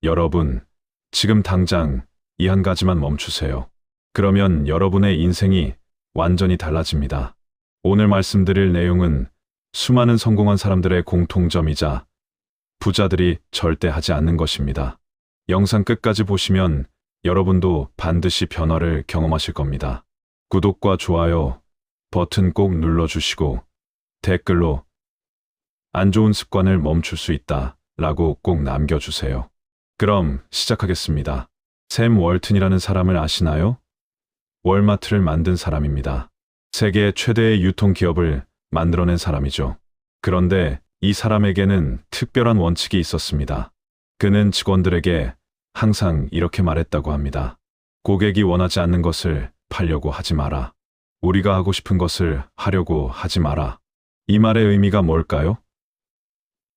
여러분, 지금 당장 이 한 가지만 멈추세요. 그러면 여러분의 인생이 완전히 달라집니다. 오늘 말씀드릴 내용은 수많은 성공한 사람들의 공통점이자 부자들이 절대 하지 않는 것입니다. 영상 끝까지 보시면 여러분도 반드시 변화를 경험하실 겁니다. 구독과 좋아요 버튼 꼭 눌러주시고 댓글로 안 좋은 습관을 멈출 수 있다 라고 꼭 남겨주세요. 그럼 시작하겠습니다. 샘 월튼이라는 사람을 아시나요? 월마트를 만든 사람입니다. 세계 최대의 유통기업을 만들어낸 사람이죠. 그런데 이 사람에게는 특별한 원칙이 있었습니다. 그는 직원들에게 항상 이렇게 말했다고 합니다. 고객이 원하지 않는 것을 팔려고 하지 마라. 우리가 하고 싶은 것을 하려고 하지 마라. 이 말의 의미가 뭘까요?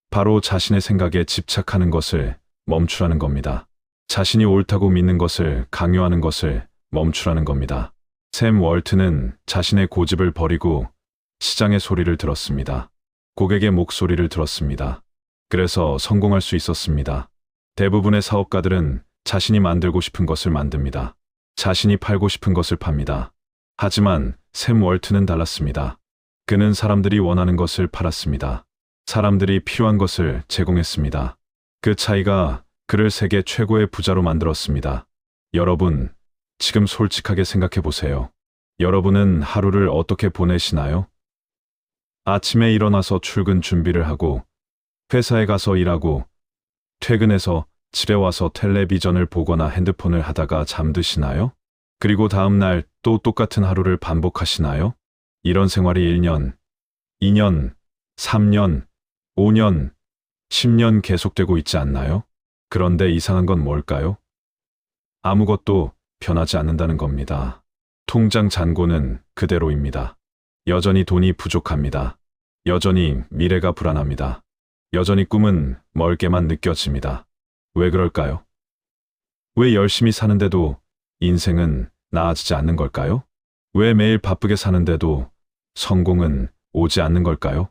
바로 자신의 생각에 집착하는 것을 멈추라는 겁니다. 자신이 옳다고 믿는 것을 강요하는 것을 멈추라는 겁니다. 샘 월튼은 자신의 고집을 버리고 시장의 소리를 들었습니다. 고객의 목소리를 들었습니다. 그래서 성공할 수 있었습니다. 대부분의 사업가들은 자신이 만들고 싶은 것을 만듭니다. 자신이 팔고 싶은 것을 팝니다. 하지만 샘 월튼은 달랐습니다. 그는 사람들이 원하는 것을 팔았습니다. 사람들이 필요한 것을 제공했습니다. 그 차이가 그를 세계 최고의 부자로 만들었습니다. 여러분, 지금 솔직하게 생각해 보세요. 여러분은 하루를 어떻게 보내시나요? 아침에 일어나서 출근 준비를 하고, 회사에 가서 일하고, 퇴근해서 집에 와서 텔레비전을 보거나 핸드폰을 하다가 잠드시나요? 그리고 다음 날 또 똑같은 하루를 반복하시나요? 이런 생활이 1년, 2년, 3년, 5년, 10년 계속되고 있지 않나요? 그런데 이상한 건 뭘까요? 아무것도 변하지 않는다는 겁니다. 통장 잔고는 그대로입니다. 여전히 돈이 부족합니다. 여전히 미래가 불안합니다. 여전히 꿈은 멀게만 느껴집니다. 왜 그럴까요? 왜 열심히 사는데도 인생은 나아지지 않는 걸까요? 왜 매일 바쁘게 사는데도 성공은 오지 않는 걸까요?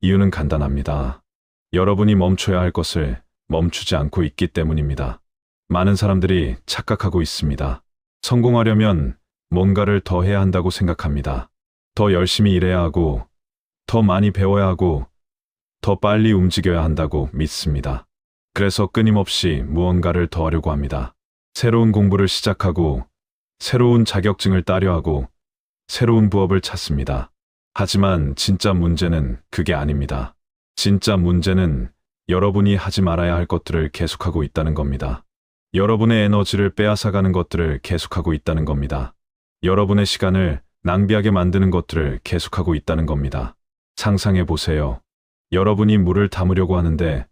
이유는 간단합니다. 여러분이 멈춰야 할 것을 멈추지 않고 있기 때문입니다. 많은 사람들이 착각하고 있습니다. 성공하려면 뭔가를 더 해야 한다고 생각합니다. 더 열심히 일해야 하고, 더 많이 배워야 하고, 더 빨리 움직여야 한다고 믿습니다. 그래서 끊임없이 무언가를 더 하려고 합니다. 새로운 공부를 시작하고, 새로운 자격증을 따려 하고, 새로운 부업을 찾습니다. 하지만 진짜 문제는 그게 아닙니다. 진짜 문제는 여러분이 하지 말아야 할 것들을 계속하고 있다는 겁니다. 여러분의 에너지를 빼앗아가는 것들을 계속하고 있다는 겁니다. 여러분의 시간을 낭비하게 만드는 것들을 계속하고 있다는 겁니다. 상상해 보세요. 여러분이 물을 담으려고 하는데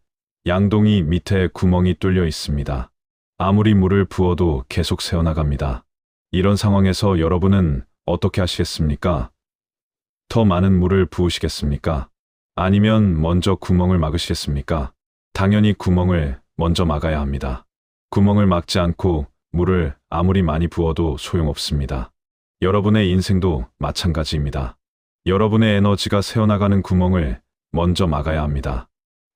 양동이 밑에 구멍이 뚫려 있습니다. 아무리 물을 부어도 계속 새어나갑니다. 이런 상황에서 여러분은 어떻게 하시겠습니까? 더 많은 물을 부으시겠습니까? 아니면 먼저 구멍을 막으시겠습니까? 당연히 구멍을 먼저 막아야 합니다. 구멍을 막지 않고 물을 아무리 많이 부어도 소용없습니다. 여러분의 인생도 마찬가지입니다. 여러분의 에너지가 새어나가는 구멍을 먼저 막아야 합니다.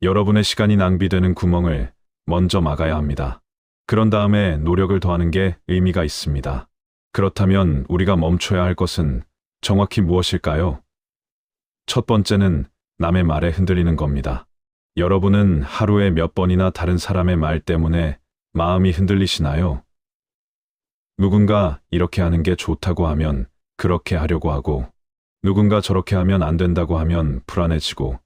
여러분의 시간이 낭비되는 구멍을 먼저 막아야 합니다. 그런 다음에 노력을 더하는 게 의미가 있습니다. 그렇다면 우리가 멈춰야 할 것은 정확히 무엇일까요? 첫 번째는 남의 말에 흔들리는 겁니다. 여러분은 하루에 몇 번이나 다른 사람의 말 때문에 마음이 흔들리시나요? 누군가 이렇게 하는 게 좋다고 하면 그렇게 하려고 하고, 누군가 저렇게 하면 안 된다고 하면 불안해지고,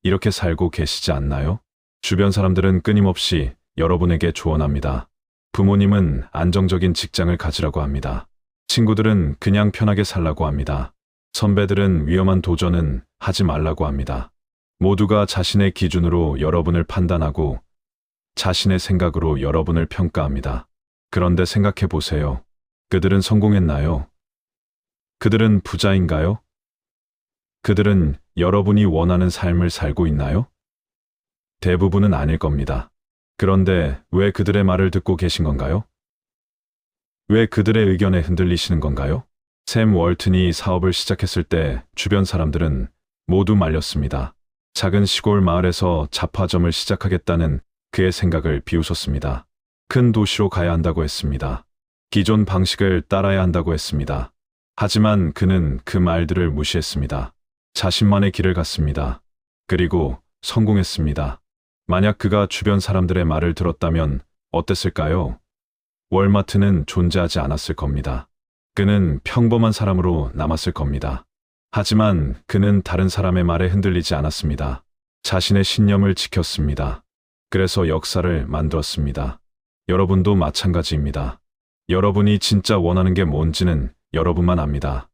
이렇게 살고 계시지 않나요? 주변 사람들은 끊임없이 여러분에게 조언합니다. 부모님은 안정적인 직장을 가지라고 합니다. 친구들은 그냥 편하게 살라고 합니다. 선배들은 위험한 도전은 하지 말라고 합니다. 모두가 자신의 기준으로 여러분을 판단하고 자신의 생각으로 여러분을 평가합니다. 그런데 생각해 보세요. 그들은 성공했나요? 그들은 부자인가요? 그들은 여러분이 원하는 삶을 살고 있나요? 대부분은 아닐 겁니다. 그런데 왜 그들의 말을 듣고 계신 건가요? 왜 그들의 의견에 흔들리시는 건가요? 샘 월튼이 사업을 시작했을 때 주변 사람들은 모두 말렸습니다. 작은 시골 마을에서 잡화점을 시작하겠다는 그의 생각을 비웃었습니다. 큰 도시로 가야 한다고 했습니다. 기존 방식을 따라야 한다고 했습니다. 하지만 그는 그 말들을 무시했습니다. 자신만의 길을 갔습니다. 그리고 성공했습니다. 만약 그가 주변 사람들의 말을 들었다면 어땠을까요? 월마트는 존재하지 않았을 겁니다. 그는 평범한 사람으로 남았을 겁니다. 하지만 그는 다른 사람의 말에 흔들리지 않았습니다. 자신의 신념을 지켰습니다. 그래서 역사를 만들었습니다. 여러분도 마찬가지입니다. 여러분이 진짜 원하는 게 뭔지는 여러분만 압니다.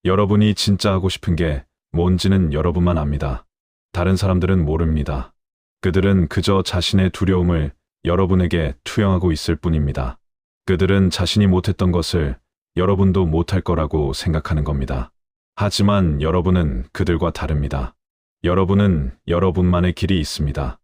여러분이 진짜 하고 싶은 게 뭔지는 여러분만 압니다. 다른 사람들은 모릅니다. 그들은 그저 자신의 두려움을 여러분에게 투영하고 있을 뿐입니다. 그들은 자신이 못했던 것을 여러분도 못할 거라고 생각하는 겁니다. 하지만 여러분은 그들과 다릅니다. 여러분은 여러분만의 길이 있습니다.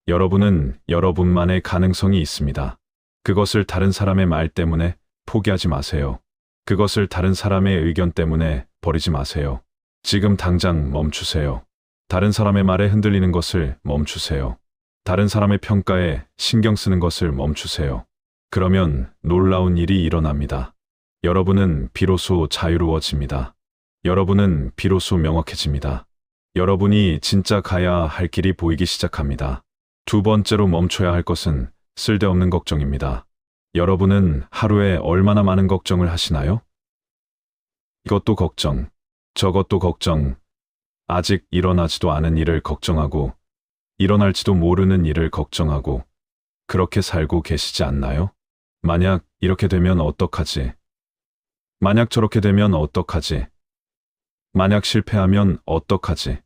여러분은 여러분만의 가능성이 있습니다. 그것을 다른 사람의 말 때문에 포기하지 마세요. 그것을 다른 사람의 의견 때문에 버리지 마세요. 지금 당장 멈추세요. 다른 사람의 말에 흔들리는 것을 멈추세요. 다른 사람의 평가에 신경 쓰는 것을 멈추세요. 그러면 놀라운 일이 일어납니다. 여러분은 비로소 자유로워집니다. 여러분은 비로소 명확해집니다. 여러분이 진짜 가야 할 길이 보이기 시작합니다. 두 번째로 멈춰야 할 것은 쓸데없는 걱정입니다. 여러분은 하루에 얼마나 많은 걱정을 하시나요? 이것도 걱정, 저것도 걱정, 아직 일어나지도 않은 일을 걱정하고, 일어날지도 모르는 일을 걱정하고, 그렇게 살고 계시지 않나요? 만약 이렇게 되면 어떡하지? 만약 저렇게 되면 어떡하지? 만약 실패하면 어떡하지?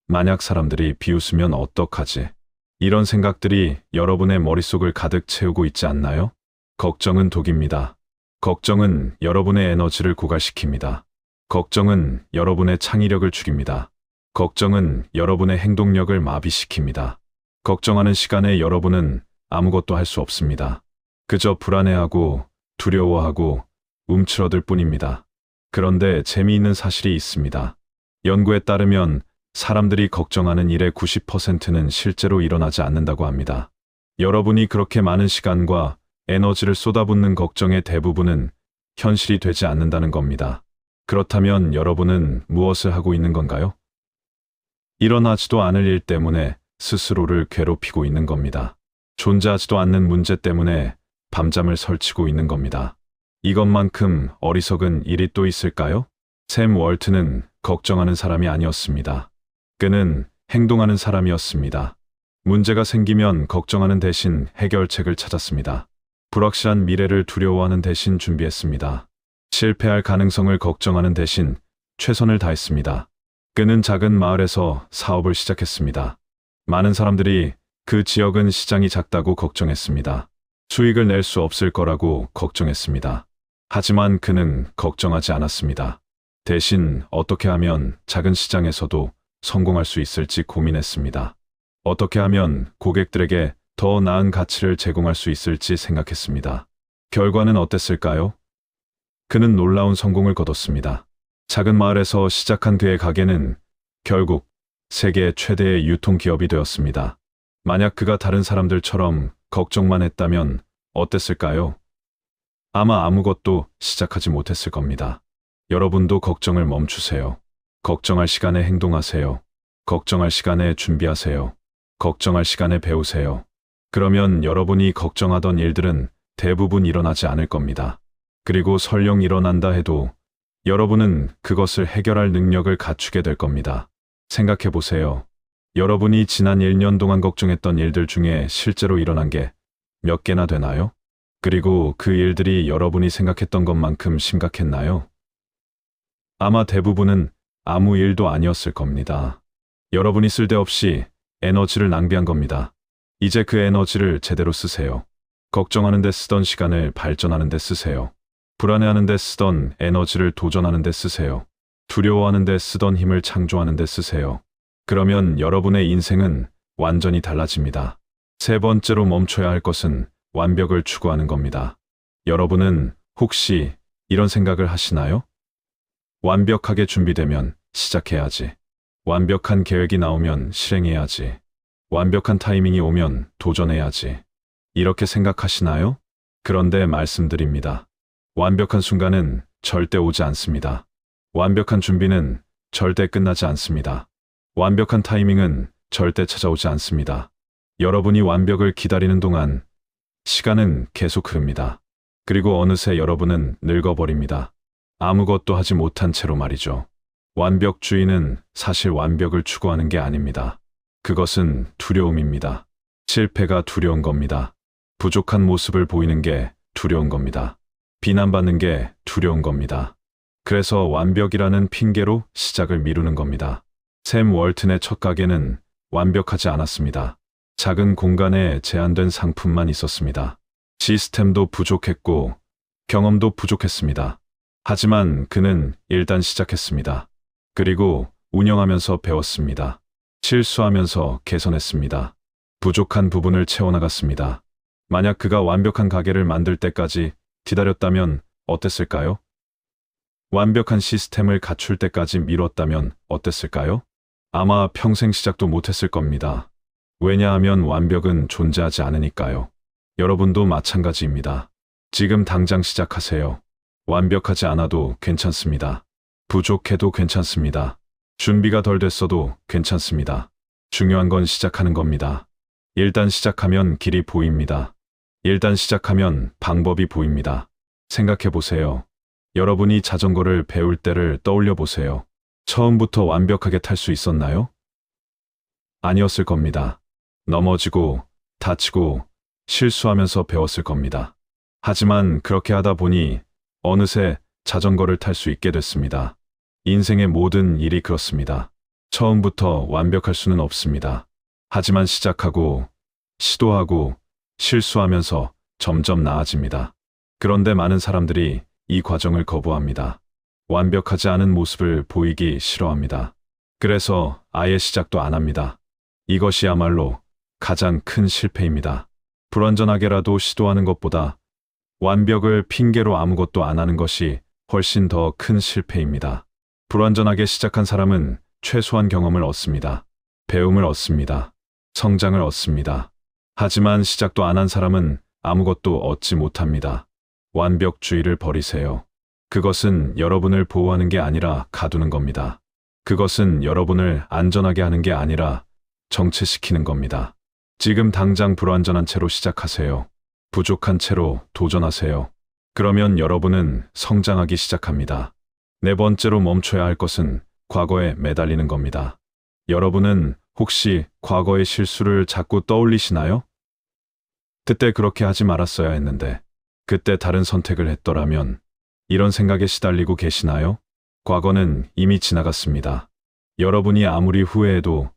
만약 사람들이 비웃으면 어떡하지? 이런 생각들이 여러분의 머릿속을 가득 채우고 있지 않나요? 걱정은 독입니다. 걱정은 여러분의 에너지를 고갈시킵니다. 걱정은 여러분의 창의력을 죽입니다. 걱정은 여러분의 행동력을 마비시킵니다. 걱정하는 시간에 여러분은 아무것도 할 수 없습니다. 그저 불안해하고 두려워하고 움츠러들 뿐입니다. 그런데 재미있는 사실이 있습니다. 연구에 따르면 사람들이 걱정하는 일의 90%는 실제로 일어나지 않는다고 합니다. 여러분이 그렇게 많은 시간과 에너지를 쏟아붓는 걱정의 대부분은 현실이 되지 않는다는 겁니다. 그렇다면 여러분은 무엇을 하고 있는 건가요? 일어나지도 않을 일 때문에 스스로를 괴롭히고 있는 겁니다. 존재하지도 않는 문제 때문에 밤잠을 설치고 있는 겁니다. 이것만큼 어리석은 일이 또 있을까요? 샘 월트는 걱정하는 사람이 아니었습니다. 그는 행동하는 사람이었습니다. 문제가 생기면 걱정하는 대신 해결책을 찾았습니다. 불확실한 미래를 두려워하는 대신 준비했습니다. 실패할 가능성을 걱정하는 대신 최선을 다했습니다. 그는 작은 마을에서 사업을 시작했습니다. 많은 사람들이 그 지역은 시장이 작다고 걱정했습니다. 수익을 낼 수 없을 거라고 걱정했습니다. 하지만 그는 걱정하지 않았습니다. 대신 어떻게 하면 작은 시장에서도 성공할 수 있을지 고민했습니다. 어떻게 하면 고객들에게 더 나은 가치를 제공할 수 있을지 생각했습니다. 결과는 어땠을까요? 그는 놀라운 성공을 거뒀습니다. 작은 마을에서 시작한 그의 가게는 결국 세계 최대의 유통기업이 되었습니다. 만약 그가 다른 사람들처럼 걱정만 했다면 어땠을까요? 아마 아무것도 시작하지 못했을 겁니다. 여러분도 걱정을 멈추세요. 걱정할 시간에 행동하세요. 걱정할 시간에 준비하세요. 걱정할 시간에 배우세요. 그러면 여러분이 걱정하던 일들은 대부분 일어나지 않을 겁니다. 그리고 설령 일어난다 해도 여러분은 그것을 해결할 능력을 갖추게 될 겁니다. 생각해 보세요. 여러분이 지난 1년 동안 걱정했던 일들 중에 실제로 일어난 게 몇 개나 되나요? 그리고 그 일들이 여러분이 생각했던 것만큼 심각했나요? 아마 대부분은 아무 일도 아니었을 겁니다. 여러분이 쓸데없이 에너지를 낭비한 겁니다. 이제 그 에너지를 제대로 쓰세요. 걱정하는 데 쓰던 시간을 발전하는 데 쓰세요. 불안해하는 데 쓰던 에너지를 도전하는 데 쓰세요. 두려워하는 데 쓰던 힘을 창조하는 데 쓰세요. 그러면 여러분의 인생은 완전히 달라집니다. 세 번째로 멈춰야 할 것은 완벽을 추구하는 겁니다. 여러분은 혹시 이런 생각을 하시나요? 완벽하게 준비되면 시작해야지. 완벽한 계획이 나오면 실행해야지. 완벽한 타이밍이 오면 도전해야지. 이렇게 생각하시나요? 그런데 말씀드립니다. 완벽한 순간은 절대 오지 않습니다. 완벽한 준비는 절대 끝나지 않습니다. 완벽한 타이밍은 절대 찾아오지 않습니다. 여러분이 완벽을 기다리는 동안 시간은 계속 흐릅니다. 그리고 어느새 여러분은 늙어버립니다. 아무것도 하지 못한 채로 말이죠. 완벽주의는 사실 완벽을 추구하는 게 아닙니다. 그것은 두려움입니다. 실패가 두려운 겁니다. 부족한 모습을 보이는 게 두려운 겁니다. 비난받는 게 두려운 겁니다. 그래서 완벽이라는 핑계로 시작을 미루는 겁니다. 샘 월튼의 첫 가게는 완벽하지 않았습니다. 작은 공간에 제한된 상품만 있었습니다. 시스템도 부족했고 경험도 부족했습니다. 하지만 그는 일단 시작했습니다. 그리고 운영하면서 배웠습니다. 실수하면서 개선했습니다. 부족한 부분을 채워나갔습니다. 만약 그가 완벽한 가게를 만들 때까지 기다렸다면 어땠을까요? 완벽한 시스템을 갖출 때까지 미뤘다면 어땠을까요? 아마 평생 시작도 못했을 겁니다. 왜냐하면 완벽은 존재하지 않으니까요. 여러분도 마찬가지입니다. 지금 당장 시작하세요. 완벽하지 않아도 괜찮습니다. 부족해도 괜찮습니다. 준비가 덜 됐어도 괜찮습니다. 중요한 건 시작하는 겁니다. 일단 시작하면 길이 보입니다. 일단 시작하면 방법이 보입니다. 생각해 보세요. 여러분이 자전거를 배울 때를 떠올려 보세요. 처음부터 완벽하게 탈 수 있었나요? 아니었을 겁니다. 넘어지고, 다치고, 실수하면서 배웠을 겁니다. 하지만 그렇게 하다 보니 어느새 자전거를 탈 수 있게 됐습니다. 인생의 모든 일이 그렇습니다. 처음부터 완벽할 수는 없습니다. 하지만 시작하고, 시도하고, 실수하면서 점점 나아집니다. 그런데 많은 사람들이 이 과정을 거부합니다. 완벽하지 않은 모습을 보이기 싫어합니다. 그래서 아예 시작도 안 합니다. 이것이야말로 가장 큰 실패입니다. 불완전하게라도 시도하는 것보다 완벽을 핑계로 아무것도 안 하는 것이 훨씬 더 큰 실패입니다. 불완전하게 시작한 사람은 최소한 경험을 얻습니다. 배움을 얻습니다. 성장을 얻습니다. 하지만 시작도 안 한 사람은 아무것도 얻지 못합니다. 완벽주의를 버리세요. 그것은 여러분을 보호하는 게 아니라 가두는 겁니다. 그것은 여러분을 안전하게 하는 게 아니라 정체시키는 겁니다. 지금 당장 불완전한 채로 시작하세요. 부족한 채로 도전하세요. 그러면 여러분은 성장하기 시작합니다. 네 번째로 멈춰야 할 것은 과거에 매달리는 겁니다. 여러분은 혹시 과거의 실수를 자꾸 떠올리시나요? 그때 그렇게 하지 말았어야 했는데, 그때 다른 선택을 했더라면, 이런 생각에 시달리고 계시나요? 과거는 이미 지나갔습니다. 여러분이 아무리 후회해도,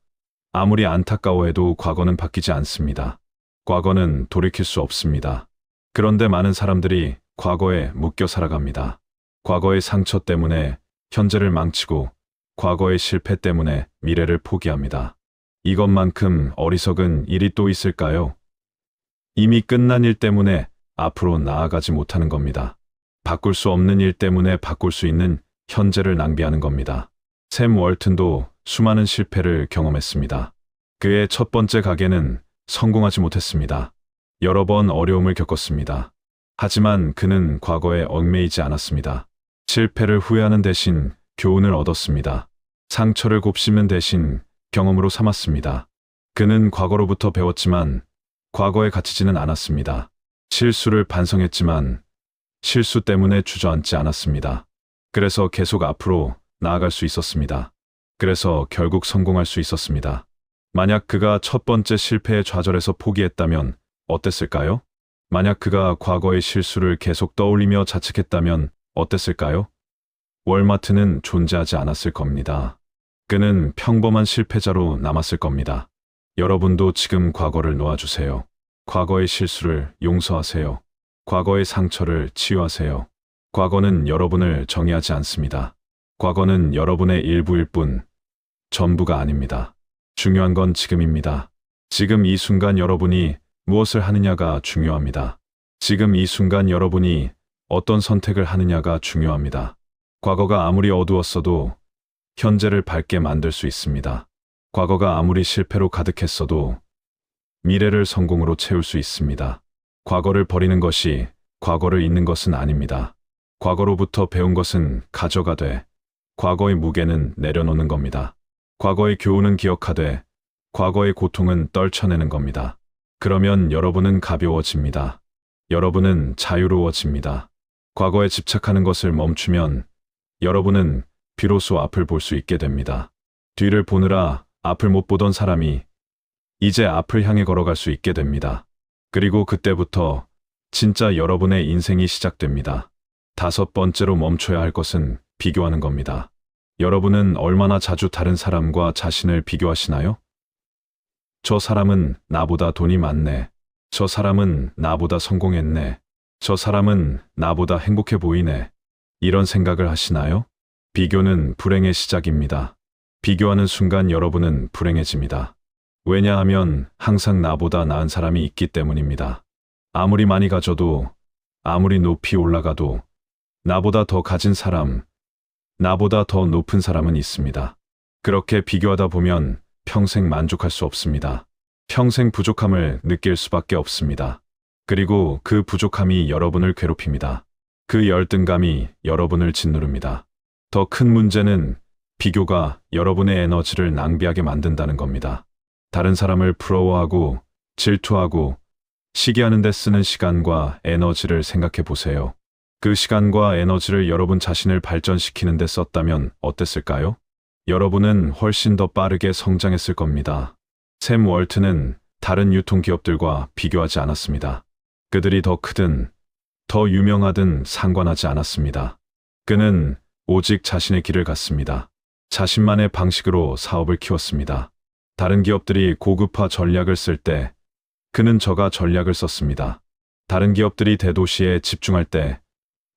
아무리 안타까워해도 과거는 바뀌지 않습니다. 과거는 돌이킬 수 없습니다. 그런데 많은 사람들이 과거에 묶여 살아갑니다. 과거의 상처 때문에 현재를 망치고 과거의 실패 때문에 미래를 포기합니다. 이것만큼 어리석은 일이 또 있을까요? 이미 끝난 일 때문에 앞으로 나아가지 못하는 겁니다. 바꿀 수 없는 일 때문에 바꿀 수 있는 현재를 낭비하는 겁니다. 샘 월튼도 수많은 실패를 경험했습니다. 그의 첫 번째 가게는 성공하지 못했습니다. 여러 번 어려움을 겪었습니다. 하지만 그는 과거에 얽매이지 않았습니다. 실패를 후회하는 대신 교훈을 얻었습니다. 상처를 곱씹는 대신 경험으로 삼았습니다. 그는 과거로부터 배웠지만 과거에 갇히지는 않았습니다. 실수를 반성했지만 실수 때문에 주저앉지 않았습니다. 그래서 계속 앞으로 나아갈 수 있었습니다. 그래서 결국 성공할 수 있었습니다. 만약 그가 첫 번째 실패에 좌절해서 포기했다면 어땠을까요? 만약 그가 과거의 실수를 계속 떠올리며 자책했다면 어땠을까요? 월마트는 존재하지 않았을 겁니다. 그는 평범한 실패자로 남았을 겁니다. 여러분도 지금 과거를 놓아주세요. 과거의 실수를 용서하세요. 과거의 상처를 치유하세요. 과거는 여러분을 정의하지 않습니다. 과거는 여러분의 일부일 뿐, 전부가 아닙니다. 중요한 건 지금입니다. 지금 이 순간 여러분이 무엇을 하느냐가 중요합니다. 지금 이 순간 여러분이 어떤 선택을 하느냐가 중요합니다. 과거가 아무리 어두웠어도 현재를 밝게 만들 수 있습니다. 과거가 아무리 실패로 가득했어도 미래를 성공으로 채울 수 있습니다. 과거를 버리는 것이 과거를 잊는 것은 아닙니다. 과거로부터 배운 것은 가져가되 과거의 무게는 내려놓는 겁니다. 과거의 교훈은 기억하되 과거의 고통은 떨쳐내는 겁니다. 그러면 여러분은 가벼워집니다. 여러분은 자유로워집니다. 과거에 집착하는 것을 멈추면 여러분은 비로소 앞을 볼 수 있게 됩니다. 뒤를 보느라 앞을 못 보던 사람이 이제 앞을 향해 걸어갈 수 있게 됩니다. 그리고 그때부터 진짜 여러분의 인생이 시작됩니다. 5번째로 멈춰야 할 것은 비교하는 겁니다. 여러분은 얼마나 자주 다른 사람과 자신을 비교하시나요? 저 사람은 나보다 돈이 많네. 저 사람은 나보다 성공했네. 저 사람은 나보다 행복해 보이네. 이런 생각을 하시나요? 비교는 불행의 시작입니다. 비교하는 순간 여러분은 불행해집니다. 왜냐하면 항상 나보다 나은 사람이 있기 때문입니다. 아무리 많이 가져도, 아무리 높이 올라가도 나보다 더 가진 사람, 나보다 더 높은 사람은 있습니다. 그렇게 비교하다 보면 평생 만족할 수 없습니다. 평생 부족함을 느낄 수밖에 없습니다. 그리고 그 부족함이 여러분을 괴롭힙니다. 그 열등감이 여러분을 짓누릅니다. 더 큰 문제는 비교가 여러분의 에너지를 낭비하게 만든다는 겁니다. 다른 사람을 부러워하고 질투하고 시기하는 데 쓰는 시간과 에너지를 생각해 보세요. 그 시간과 에너지를 여러분 자신을 발전시키는 데 썼다면 어땠을까요? 여러분은 훨씬 더 빠르게 성장했을 겁니다. 샘 월트는 다른 유통기업들과 비교하지 않았습니다. 그들이 더 크든 더 유명하든 상관하지 않았습니다. 그는 오직 자신의 길을 갔습니다. 자신만의 방식으로 사업을 키웠습니다. 다른 기업들이 고급화 전략을 쓸 때 그는 저가 전략을 썼습니다. 다른 기업들이 대도시에 집중할 때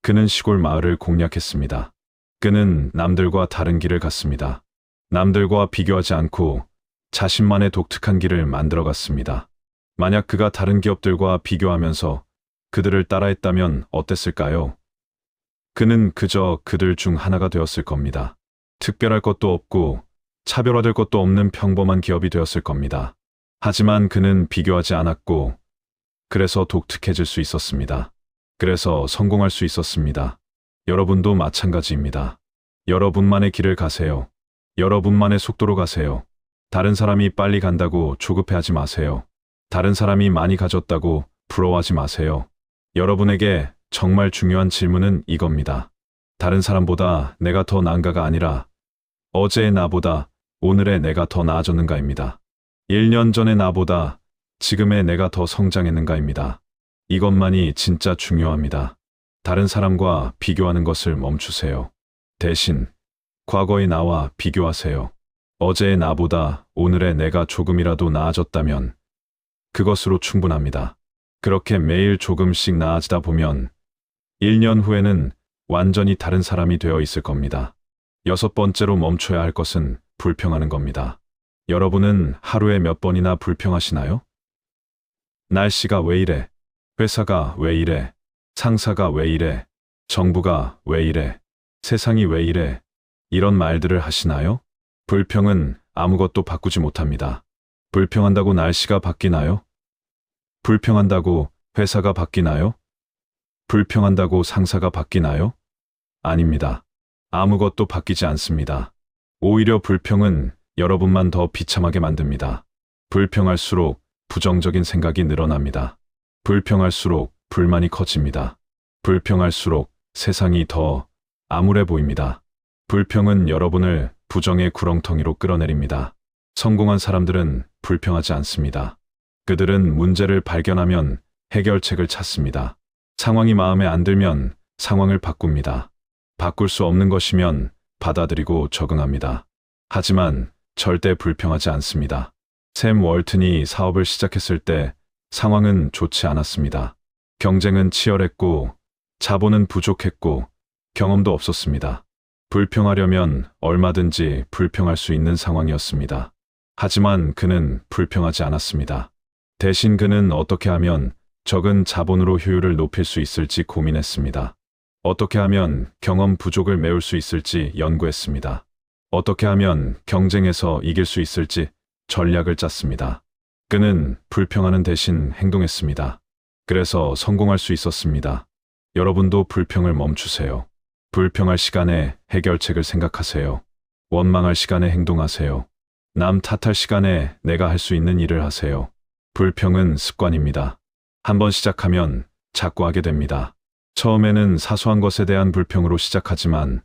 그는 시골 마을을 공략했습니다. 그는 남들과 다른 길을 갔습니다. 남들과 비교하지 않고 자신만의 독특한 길을 만들어갔습니다. 만약 그가 다른 기업들과 비교하면서 그들을 따라했다면 어땠을까요? 그는 그저 그들 중 하나가 되었을 겁니다. 특별할 것도 없고 차별화될 것도 없는 평범한 기업이 되었을 겁니다. 하지만 그는 비교하지 않았고 그래서 독특해질 수 있었습니다. 그래서 성공할 수 있었습니다. 여러분도 마찬가지입니다. 여러분만의 길을 가세요. 여러분만의 속도로 가세요. 다른 사람이 빨리 간다고 조급해하지 마세요. 다른 사람이 많이 가졌다고 부러워하지 마세요. 여러분에게 정말 중요한 질문은 이겁니다. 다른 사람보다 내가 더 나은가가 아니라 어제의 나보다 오늘의 내가 더 나아졌는가입니다. 1년 전의 나보다 지금의 내가 더 성장했는가입니다. 이것만이 진짜 중요합니다. 다른 사람과 비교하는 것을 멈추세요. 대신 과거의 나와 비교하세요. 어제의 나보다 오늘의 내가 조금이라도 나아졌다면 그것으로 충분합니다. 그렇게 매일 조금씩 나아지다 보면 1년 후에는 완전히 다른 사람이 되어 있을 겁니다. 6번째로 멈춰야 할 것은 불평하는 겁니다. 여러분은 하루에 몇 번이나 불평하시나요? 날씨가 왜 이래? 회사가 왜 이래? 상사가 왜 이래? 정부가 왜 이래? 세상이 왜 이래? 이런 말들을 하시나요? 불평은 아무것도 바꾸지 못합니다. 불평한다고 날씨가 바뀌나요? 불평한다고 회사가 바뀌나요? 불평한다고 상사가 바뀌나요? 아닙니다. 아무것도 바뀌지 않습니다. 오히려 불평은 여러분만 더 비참하게 만듭니다. 불평할수록 부정적인 생각이 늘어납니다. 불평할수록 불만이 커집니다. 불평할수록 세상이 더 암울해 보입니다. 불평은 여러분을 부정의 구렁텅이로 끌어내립니다. 성공한 사람들은 불평하지 않습니다. 그들은 문제를 발견하면 해결책을 찾습니다. 상황이 마음에 안 들면 상황을 바꿉니다. 바꿀 수 없는 것이면 받아들이고 적응합니다. 하지만 절대 불평하지 않습니다. 샘 월튼이 사업을 시작했을 때 상황은 좋지 않았습니다. 경쟁은 치열했고 자본은 부족했고 경험도 없었습니다. 불평하려면 얼마든지 불평할 수 있는 상황이었습니다. 하지만 그는 불평하지 않았습니다. 대신 그는 어떻게 하면 적은 자본으로 효율을 높일 수 있을지 고민했습니다. 어떻게 하면 경험 부족을 메울 수 있을지 연구했습니다. 어떻게 하면 경쟁에서 이길 수 있을지 전략을 짰습니다. 그는 불평하는 대신 행동했습니다. 그래서 성공할 수 있었습니다. 여러분도 불평을 멈추세요. 불평할 시간에 해결책을 생각하세요. 원망할 시간에 행동하세요. 남 탓할 시간에 내가 할 수 있는 일을 하세요. 불평은 습관입니다. 한번 시작하면 자꾸 하게 됩니다. 처음에는 사소한 것에 대한 불평으로 시작하지만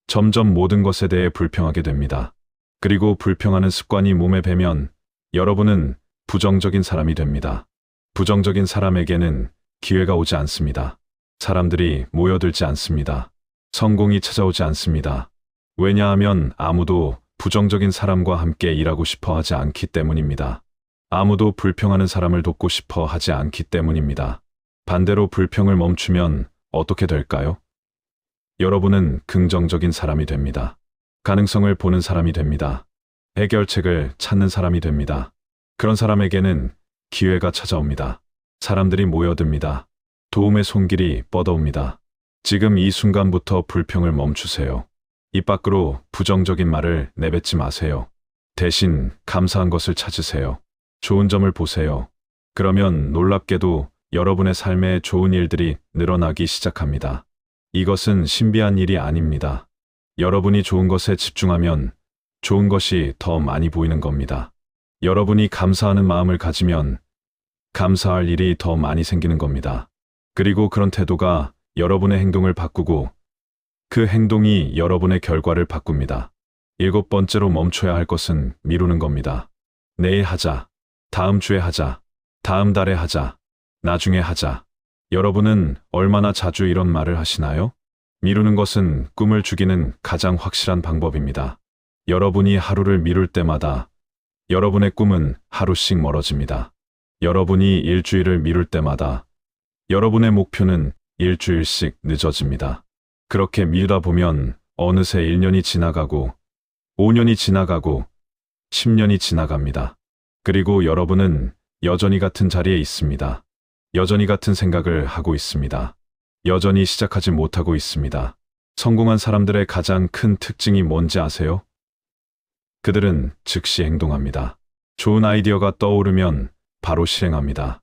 점점 모든 것에 대해 불평하게 됩니다. 그리고 불평하는 습관이 몸에 배면 여러분은 부정적인 사람이 됩니다. 부정적인 사람에게는 기회가 오지 않습니다. 사람들이 모여들지 않습니다. 성공이 찾아오지 않습니다. 왜냐하면 아무도 부정적인 사람과 함께 일하고 싶어 하지 않기 때문입니다. 아무도 불평하는 사람을 돕고 싶어 하지 않기 때문입니다. 반대로 불평을 멈추면 어떻게 될까요? 여러분은 긍정적인 사람이 됩니다. 가능성을 보는 사람이 됩니다. 해결책을 찾는 사람이 됩니다. 그런 사람에게는 기회가 찾아옵니다. 사람들이 모여듭니다. 도움의 손길이 뻗어옵니다. 지금 이 순간부터 불평을 멈추세요. 입 밖으로 부정적인 말을 내뱉지 마세요. 대신 감사한 것을 찾으세요. 좋은 점을 보세요. 그러면 놀랍게도 여러분의 삶에 좋은 일들이 늘어나기 시작합니다. 이것은 신비한 일이 아닙니다. 여러분이 좋은 것에 집중하면 좋은 것이 더 많이 보이는 겁니다. 여러분이 감사하는 마음을 가지면 감사할 일이 더 많이 생기는 겁니다. 그리고 그런 태도가 여러분의 행동을 바꾸고 그 행동이 여러분의 결과를 바꿉니다. 7번째로 멈춰야 할 것은 미루는 겁니다. 내일 하자, 다음 주에 하자, 다음 달에 하자, 나중에 하자. 여러분은 얼마나 자주 이런 말을 하시나요? 미루는 것은 꿈을 죽이는 가장 확실한 방법입니다. 여러분이 하루를 미룰 때마다 여러분의 꿈은 하루씩 멀어집니다. 여러분이 일주일을 미룰 때마다 여러분의 목표는 일주일씩 늦어집니다. 그렇게 미루다 보면 어느새 1년이 지나가고 5년이 지나가고 10년이 지나갑니다. 그리고 여러분은 여전히 같은 자리에 있습니다. 여전히 같은 생각을 하고 있습니다. 여전히 시작하지 못하고 있습니다. 성공한 사람들의 가장 큰 특징이 뭔지 아세요? 그들은 즉시 행동합니다. 좋은 아이디어가 떠오르면 바로 실행합니다.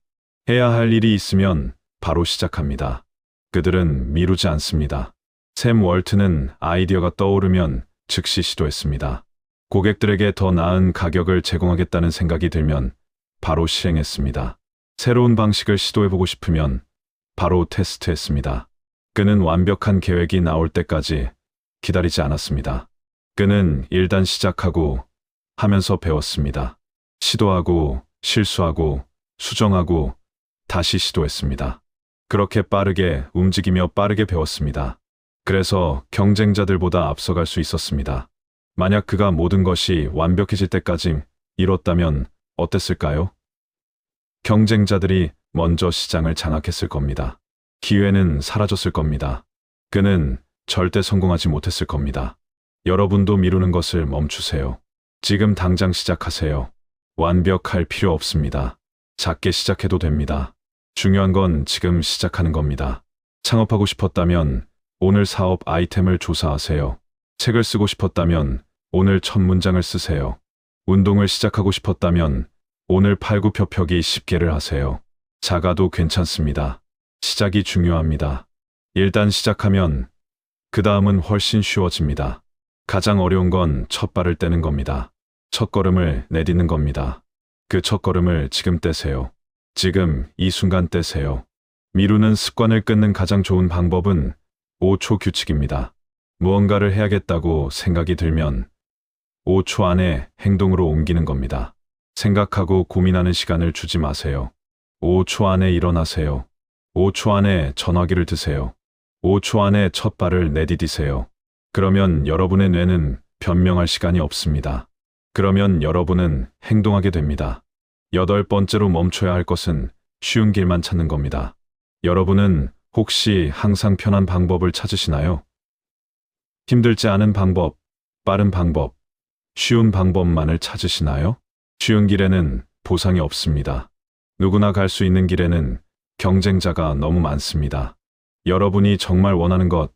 해야 할 일이 있으면 바로 시작합니다. 그들은 미루지 않습니다. 샘 월트는 아이디어가 떠오르면 즉시 시도했습니다. 고객들에게 더 나은 가격을 제공하겠다는 생각이 들면 바로 실행했습니다. 새로운 방식을 시도해보고 싶으면 바로 테스트했습니다. 그는 완벽한 계획이 나올 때까지 기다리지 않았습니다. 그는 일단 시작하고 하면서 배웠습니다. 시도하고 실수하고 수정하고 다시 시도했습니다. 그렇게 빠르게 움직이며 빠르게 배웠습니다. 그래서 경쟁자들보다 앞서갈 수 있었습니다. 만약 그가 모든 것이 완벽해질 때까지 이뤘다면 어땠을까요? 경쟁자들이 먼저 시장을 장악했을 겁니다. 기회는 사라졌을 겁니다. 그는 절대 성공하지 못했을 겁니다. 여러분도 미루는 것을 멈추세요. 지금 당장 시작하세요. 완벽할 필요 없습니다. 작게 시작해도 됩니다. 중요한 건 지금 시작하는 겁니다. 창업하고 싶었다면 오늘 사업 아이템을 조사하세요. 책을 쓰고 싶었다면 오늘 첫 문장을 쓰세요. 운동을 시작하고 싶었다면 오늘 팔굽혀펴기 10개를 하세요. 작아도 괜찮습니다. 시작이 중요합니다. 일단 시작하면 그 다음은 훨씬 쉬워집니다. 가장 어려운 건 첫 발을 떼는 겁니다. 첫 걸음을 내딛는 겁니다. 그 첫 걸음을 지금 떼세요. 지금 이 순간 떼세요. 미루는 습관을 끊는 가장 좋은 방법은 5초 규칙입니다. 무언가를 해야겠다고 생각이 들면 5초 안에 행동으로 옮기는 겁니다. 생각하고 고민하는 시간을 주지 마세요. 5초 안에 일어나세요. 5초 안에 전화기를 드세요. 5초 안에 첫 발을 내디디세요. 그러면 여러분의 뇌는 변명할 시간이 없습니다. 그러면 여러분은 행동하게 됩니다. 8번째로 멈춰야 할 것은 쉬운 길만 찾는 겁니다. 여러분은 혹시 항상 편한 방법을 찾으시나요? 힘들지 않은 방법, 빠른 방법, 쉬운 방법만을 찾으시나요? 쉬운 길에는 보상이 없습니다. 누구나 갈 수 있는 길에는 경쟁자가 너무 많습니다. 여러분이 정말 원하는 것,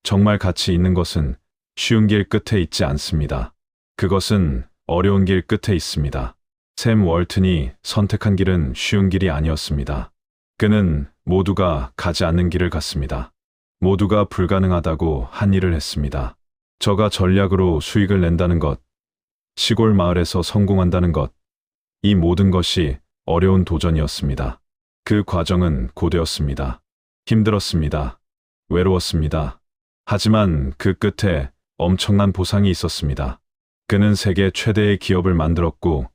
정말 가치 있는 것은 쉬운 길 끝에 있지 않습니다. 그것은 어려운 길 끝에 있습니다. 샘 월튼이 선택한 길은 쉬운 길이 아니었습니다. 그는 모두가 가지 않는 길을 갔습니다. 모두가 불가능하다고 한 일을 했습니다. 저가 전략으로 수익을 낸다는 것, 시골 마을에서 성공한다는 것, 이 모든 것이 어려운 도전이었습니다. 그 과정은 고되었습니다. 힘들었습니다. 외로웠습니다. 하지만 그 끝에 엄청난 보상이 있었습니다. 그는 세계 최대의 기업을 만들었고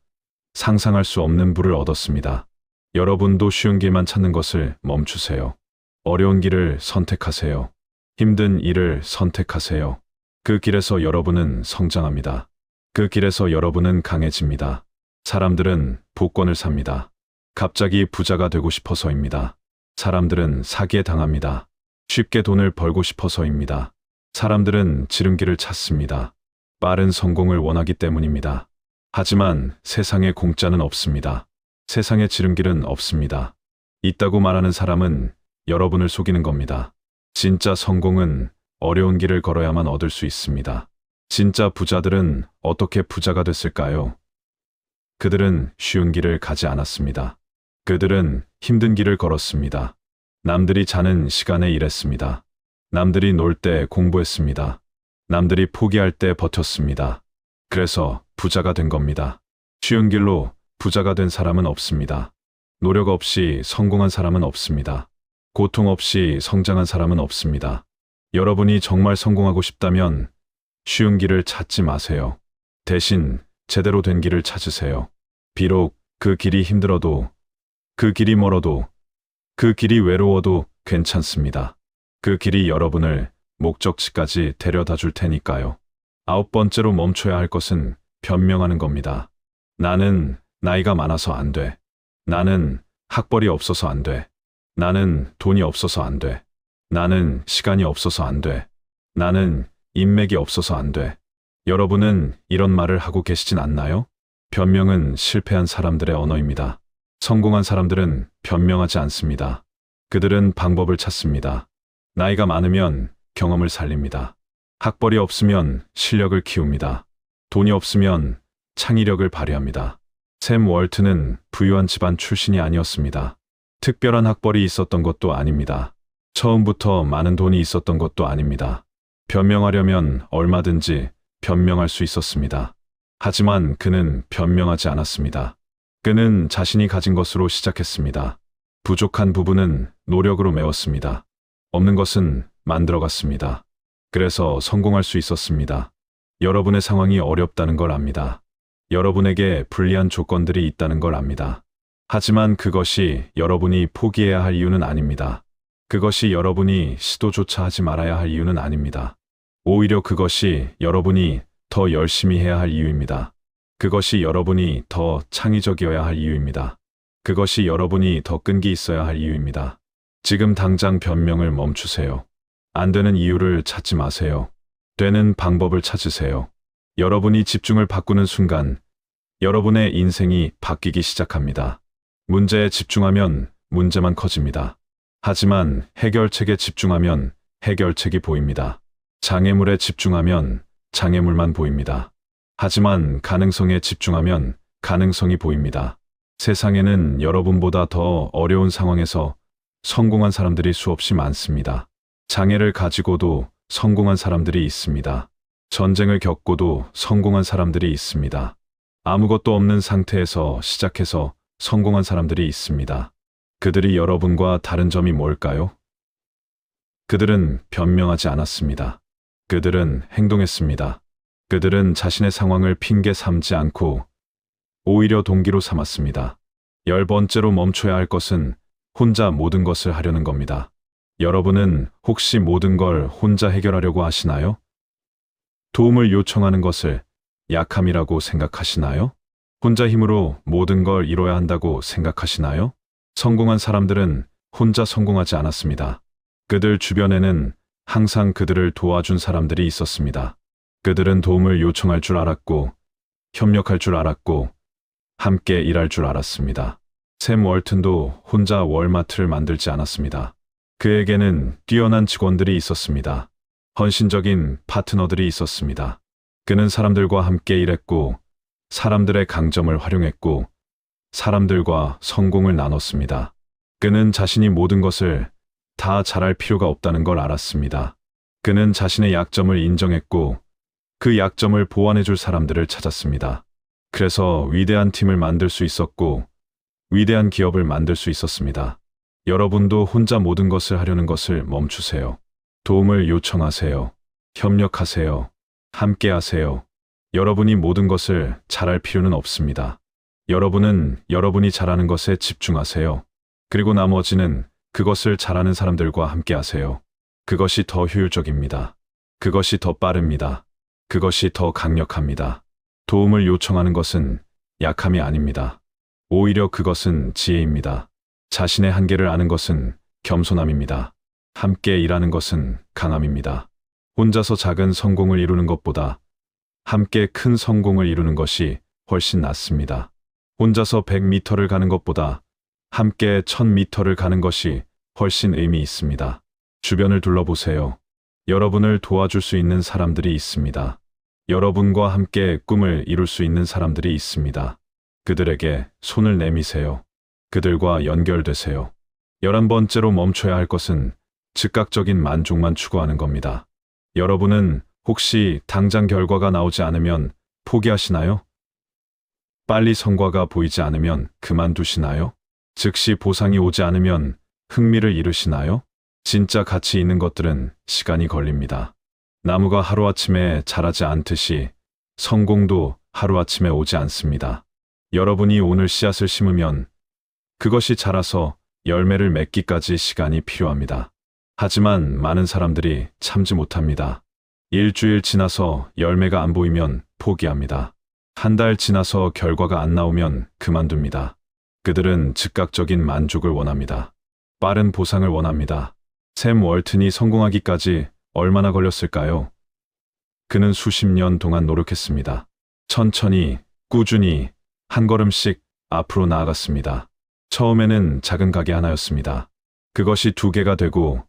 상상할 수 없는 부를 얻었습니다. 여러분도 쉬운 길만 찾는 것을 멈추세요. 어려운 길을 선택하세요. 힘든 일을 선택하세요. 그 길에서 여러분은 성장합니다. 그 길에서 여러분은 강해집니다. 사람들은 복권을 삽니다. 갑자기 부자가 되고 싶어서입니다. 사람들은 사기에 당합니다. 쉽게 돈을 벌고 싶어서입니다. 사람들은 지름길을 찾습니다. 빠른 성공을 원하기 때문입니다. 하지만 세상에 공짜는 없습니다. 세상에 지름길은 없습니다. 있다고 말하는 사람은 여러분을 속이는 겁니다. 진짜 성공은 어려운 길을 걸어야만 얻을 수 있습니다. 진짜 부자들은 어떻게 부자가 됐을까요? 그들은 쉬운 길을 가지 않았습니다. 그들은 힘든 길을 걸었습니다. 남들이 자는 시간에 일했습니다. 남들이 놀 때 공부했습니다. 남들이 포기할 때 버텼습니다. 그래서 부자가 된 겁니다. 쉬운 길로 부자가 된 사람은 없습니다. 노력 없이 성공한 사람은 없습니다. 고통 없이 성장한 사람은 없습니다. 여러분이 정말 성공하고 싶다면 쉬운 길을 찾지 마세요. 대신 제대로 된 길을 찾으세요. 비록 그 길이 힘들어도, 그 길이 멀어도, 그 길이 외로워도 괜찮습니다. 그 길이 여러분을 목적지까지 데려다 줄 테니까요. 9번째로 멈춰야 할 것은 변명하는 겁니다. 나는 나이가 많아서 안 돼. 나는 학벌이 없어서 안 돼. 나는 돈이 없어서 안 돼. 나는 시간이 없어서 안 돼. 나는 인맥이 없어서 안 돼. 여러분은 이런 말을 하고 계시진 않나요? 변명은 실패한 사람들의 언어입니다. 성공한 사람들은 변명하지 않습니다. 그들은 방법을 찾습니다. 나이가 많으면 경험을 살립니다. 학벌이 없으면 실력을 키웁니다. 돈이 없으면 창의력을 발휘합니다. 샘 월튼은 부유한 집안 출신이 아니었습니다. 특별한 학벌이 있었던 것도 아닙니다. 처음부터 많은 돈이 있었던 것도 아닙니다. 변명하려면 얼마든지 변명할 수 있었습니다. 하지만 그는 변명하지 않았습니다. 그는 자신이 가진 것으로 시작했습니다. 부족한 부분은 노력으로 메웠습니다. 없는 것은 만들어갔습니다. 그래서 성공할 수 있었습니다. 여러분의 상황이 어렵다는 걸 압니다. 여러분에게 불리한 조건들이 있다는 걸 압니다. 하지만 그것이 여러분이 포기해야 할 이유는 아닙니다. 그것이 여러분이 시도조차 하지 말아야 할 이유는 아닙니다. 오히려 그것이 여러분이 더 열심히 해야 할 이유입니다. 그것이 여러분이 더 창의적이어야 할 이유입니다. 그것이 여러분이 더 끈기 있어야 할 이유입니다. 지금 당장 변명을 멈추세요. 안 되는 이유를 찾지 마세요. 되는 방법을 찾으세요. 여러분이 집중을 바꾸는 순간 여러분의 인생이 바뀌기 시작합니다. 문제에 집중하면 문제만 커집니다. 하지만 해결책에 집중하면 해결책이 보입니다. 장애물에 집중하면 장애물만 보입니다. 하지만 가능성에 집중하면 가능성이 보입니다. 세상에는 여러분보다 더 어려운 상황에서 성공한 사람들이 수없이 많습니다. 장애를 가지고도 성공한 사람들이 있습니다. 전쟁을 겪고도 성공한 사람들이 있습니다. 아무것도 없는 상태에서 시작해서 성공한 사람들이 있습니다. 그들이 여러분과 다른 점이 뭘까요? 그들은 변명하지 않았습니다. 그들은 행동했습니다. 그들은 자신의 상황을 핑계 삼지 않고 오히려 동기로 삼았습니다. 10번째로 멈춰야 할 것은 혼자 모든 것을 하려는 겁니다. 여러분은 혹시 모든 걸 혼자 해결하려고 하시나요? 도움을 요청하는 것을 약함이라고 생각하시나요? 혼자 힘으로 모든 걸 이뤄야 한다고 생각하시나요? 성공한 사람들은 혼자 성공하지 않았습니다. 그들 주변에는 항상 그들을 도와준 사람들이 있었습니다. 그들은 도움을 요청할 줄 알았고, 협력할 줄 알았고, 함께 일할 줄 알았습니다. 샘 월튼도 혼자 월마트를 만들지 않았습니다. 그에게는 뛰어난 직원들이 있었습니다. 헌신적인 파트너들이 있었습니다. 그는 사람들과 함께 일했고, 사람들의 강점을 활용했고, 사람들과 성공을 나눴습니다. 그는 자신이 모든 것을 다 잘할 필요가 없다는 걸 알았습니다. 그는 자신의 약점을 인정했고, 그 약점을 보완해줄 사람들을 찾았습니다. 그래서 위대한 팀을 만들 수 있었고, 위대한 기업을 만들 수 있었습니다. 여러분도 혼자 모든 것을 하려는 것을 멈추세요. 도움을 요청하세요. 협력하세요. 함께 하세요. 여러분이 모든 것을 잘할 필요는 없습니다. 여러분은 여러분이 잘하는 것에 집중하세요. 그리고 나머지는 그것을 잘하는 사람들과 함께 하세요. 그것이 더 효율적입니다. 그것이 더 빠릅니다. 그것이 더 강력합니다. 도움을 요청하는 것은 약함이 아닙니다. 오히려 그것은 지혜입니다. 자신의 한계를 아는 것은 겸손함입니다. 함께 일하는 것은 강함입니다. 혼자서 작은 성공을 이루는 것보다 함께 큰 성공을 이루는 것이 훨씬 낫습니다. 혼자서 100m를 가는 것보다 함께 1000m를 가는 것이 훨씬 의미 있습니다. 주변을 둘러보세요. 여러분을 도와줄 수 있는 사람들이 있습니다. 여러분과 함께 꿈을 이룰 수 있는 사람들이 있습니다. 그들에게 손을 내미세요. 그들과 연결되세요. 11번째로 멈춰야 할 것은 즉각적인 만족만 추구하는 겁니다. 여러분은 혹시 당장 결과가 나오지 않으면 포기하시나요? 빨리 성과가 보이지 않으면 그만두시나요? 즉시 보상이 오지 않으면 흥미를 잃으시나요? 진짜 가치 있는 것들은 시간이 걸립니다. 나무가 하루아침에 자라지 않듯이 성공도 하루아침에 오지 않습니다. 여러분이 오늘 씨앗을 심으면 그것이 자라서 열매를 맺기까지 시간이 필요합니다. 하지만 많은 사람들이 참지 못합니다. 일주일 지나서 열매가 안 보이면 포기합니다. 한 달 지나서 결과가 안 나오면 그만둡니다. 그들은 즉각적인 만족을 원합니다. 빠른 보상을 원합니다. 샘 월튼이 성공하기까지 얼마나 걸렸을까요? 그는 수십 년 동안 노력했습니다. 천천히, 꾸준히, 한 걸음씩 앞으로 나아갔습니다. 처음에는 작은 가게 하나였습니다. 그것이 2개가 되고,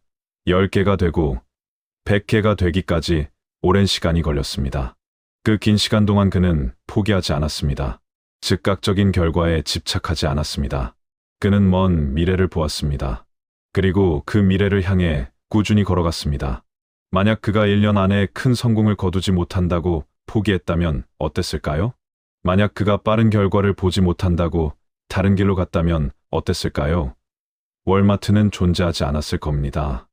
10개가 되고, 100개가 되기까지 오랜 시간이 걸렸습니다. 그 긴 시간 동안 그는 포기하지 않았습니다. 즉각적인 결과에 집착하지 않았습니다. 그는 먼 미래를 보았습니다. 그리고 그 미래를 향해 꾸준히 걸어갔습니다. 만약 그가 1년 안에 큰 성공을 거두지 못한다고 포기했다면 어땠을까요? 만약 그가 빠른 결과를 보지 못한다고 다른 길로 갔다면 어땠을까요? 월마트는 존재하지 않았을 겁니다.